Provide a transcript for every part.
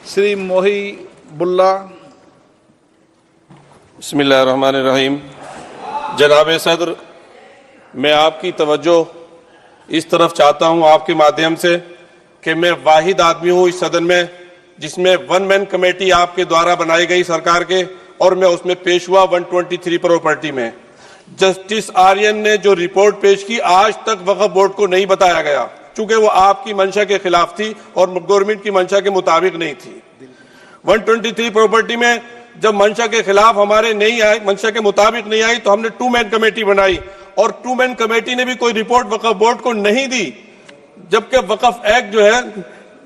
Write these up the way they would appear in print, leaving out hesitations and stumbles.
श्री मोहिबुल्ला। बिस्मिल्लाहिर्रहमानिर्रहीम। जनाब सदर, मैं आपकी तवज्जो इस तरफ चाहता हूं आपके माध्यम से कि मैं वाहिद आदमी हूं इस सदन में जिसमें वन मैन कमेटी आपके द्वारा बनाई गई सरकार के, और मैं उसमें पेश हुआ 123 प्रॉपर्टी में। जस्टिस आर्यन ने जो रिपोर्ट पेश की, आज तक वक्फ बोर्ड को नहीं बताया गया, चूंकि वो आपकी मंशा के खिलाफ थी और गवर्नमेंट की मंशा के मुताबिक नहीं थी। 123 प्रॉपर्टी में जब मंशा के खिलाफ हमारे नहीं आई, मंशा के मुताबिक नहीं आई, तो हमने 2 मैन कमेटी बनाई और 2 मैन कमेटी ने भी कोई रिपोर्ट वक्फ बोर्ड को नहीं दी, जबकि वक्फ एक्ट जो है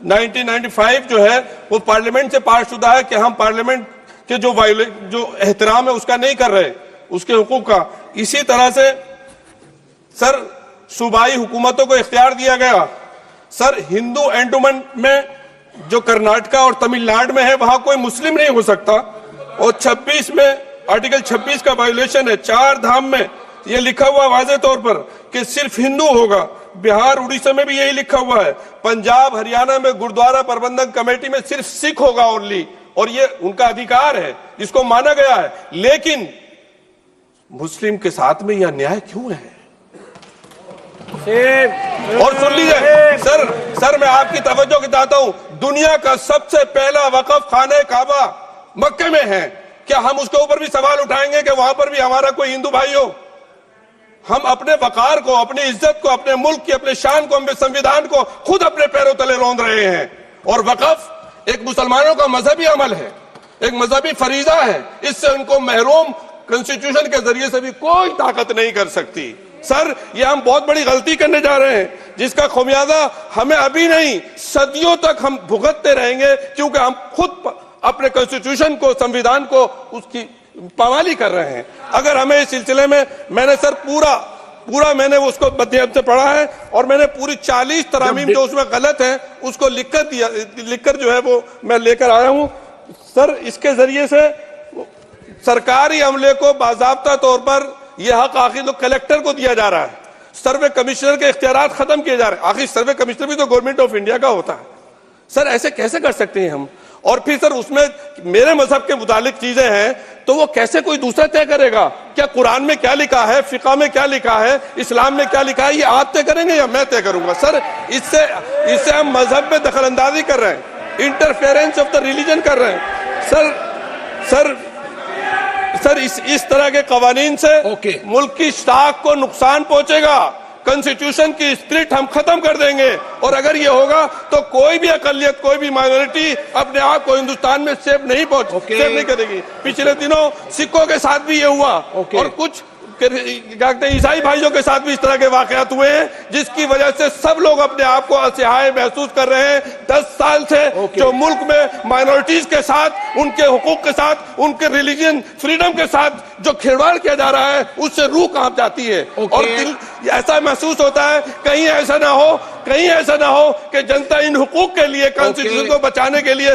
1995 जो है वो पार्लियामेंट से पास शुदा है कि हम पार्लियामेंट के जो एहतराम है उसका नहीं कर रहे, उसके हुकूक का। इसी तरह से सर सूबाई हुकूमतों को इख्तियार दिया गया। सर हिंदू एंडोमेंट में जो कर्नाटका और तमिलनाडु में है वहां कोई मुस्लिम नहीं हो सकता, और 26 में आर्टिकल 26 का वायोलेशन है। 4 धाम में ये लिखा हुआ वाज़े तौर पर कि सिर्फ हिंदू होगा। बिहार उड़ीसा में भी यही लिखा हुआ है। पंजाब हरियाणा में गुरुद्वारा प्रबंधन कमेटी में सिर्फ सिख होगा ओनली, और ये उनका अधिकार है जिसको माना गया है। लेकिन मुस्लिम के साथ में यह अन्याय क्यों है? और सुन लीजिए सर मैं आपकी तवज्जो की चाहता हूं, दुनिया का सबसे पहला वक्फ खाने काबा मक्के में है। क्या हम उसके ऊपर भी सवाल उठाएंगे कि वहां पर भी हमारा कोई हिंदू भाई हो? हम अपने वकार को, अपनी इज्जत को, अपने मुल्क की, अपने शान को, अपने संविधान को खुद अपने पैरों तले रौंद रहे हैं। और वक्फ एक मुसलमानों का मजहबी अमल है, एक मजहबी फरीजा है। इससे उनको महरूम कॉन्स्टिट्यूशन के जरिए से भी कोई ताकत नहीं कर सकती। सर ये हम बहुत बड़ी गलती करने जा रहे हैं, जिसका खुमियाजा हमें अभी नहीं सदियों तक हम भुगतते रहेंगे, क्योंकि हम खुद अपने कॉन्स्टिट्यूशन को, संविधान को, उसकी पामाली कर रहे हैं। अगर हमें इस सिलसिले में मैंने सर पूरा मैंने उसको मध्यम से पढ़ा है, और मैंने पूरी 40 तरामीम जो उसमें गलत है उसको लिखकर जो है वो मैं लेकर आया हूं। सर इसके जरिए से सरकारी अमले को बाज़ाब्ता तौर पर यह हक आखिर तो कलेक्टर को दिया जा रहा है, सर्वे कमिश्नर के इख्तियारात खत्म किए जा रहे हैं। आखिर सर्वे कमिश्नर भी तो गवर्नमेंट ऑफ इंडिया का होता है। सर ऐसे कैसे कर सकते हैं हम? और फिर सर उसमें मेरे मजहब के मुतालिक चीजें हैं तो वो कैसे कोई दूसरा तय करेगा? क्या कुरान में क्या लिखा है, फिक़ा में क्या लिखा है, इस्लाम में क्या लिखा है, ये आप तय करेंगे या मैं तय करूंगा? सर इससे हम मजहब में दखल अंदाजी कर रहे हैं, इंटरफेरेंस ऑफ द रिलीजन कर रहे हैं। सर इस तरह के कवानीन से मुल्क की स्टाक को नुकसान पहुंचेगा। कॉन्स्टिट्यूशन की स्पिरिट हम खत्म कर देंगे, और अगर ये होगा तो कोई भी अकलियत, कोई भी माइनॉरिटी अपने आप को हिंदुस्तान में सेफ नहीं करेगी। पिछले दिनों सिखों के साथ भी ये हुआ, और कुछ ईसाई भाइयों के साथ भी इस तरह के वाकयात हुए हैं, जिसकी वजह से सब लोग अपने आप को असहाय महसूस कर रहे हैं। 10 साल से जो मुल्क में माइनॉरिटीज के साथ, उनके हुकूक के साथ, उनके रिलीजन फ्रीडम के साथ जो खिलवाड़ किया जा रहा है, उससे रूह कांप जाती है। और दिल ऐसा महसूस होता है कहीं ऐसा ना हो कि जनता इन हुकूक के लिए, कॉन्स्टिट्यूशन को बचाने के लिए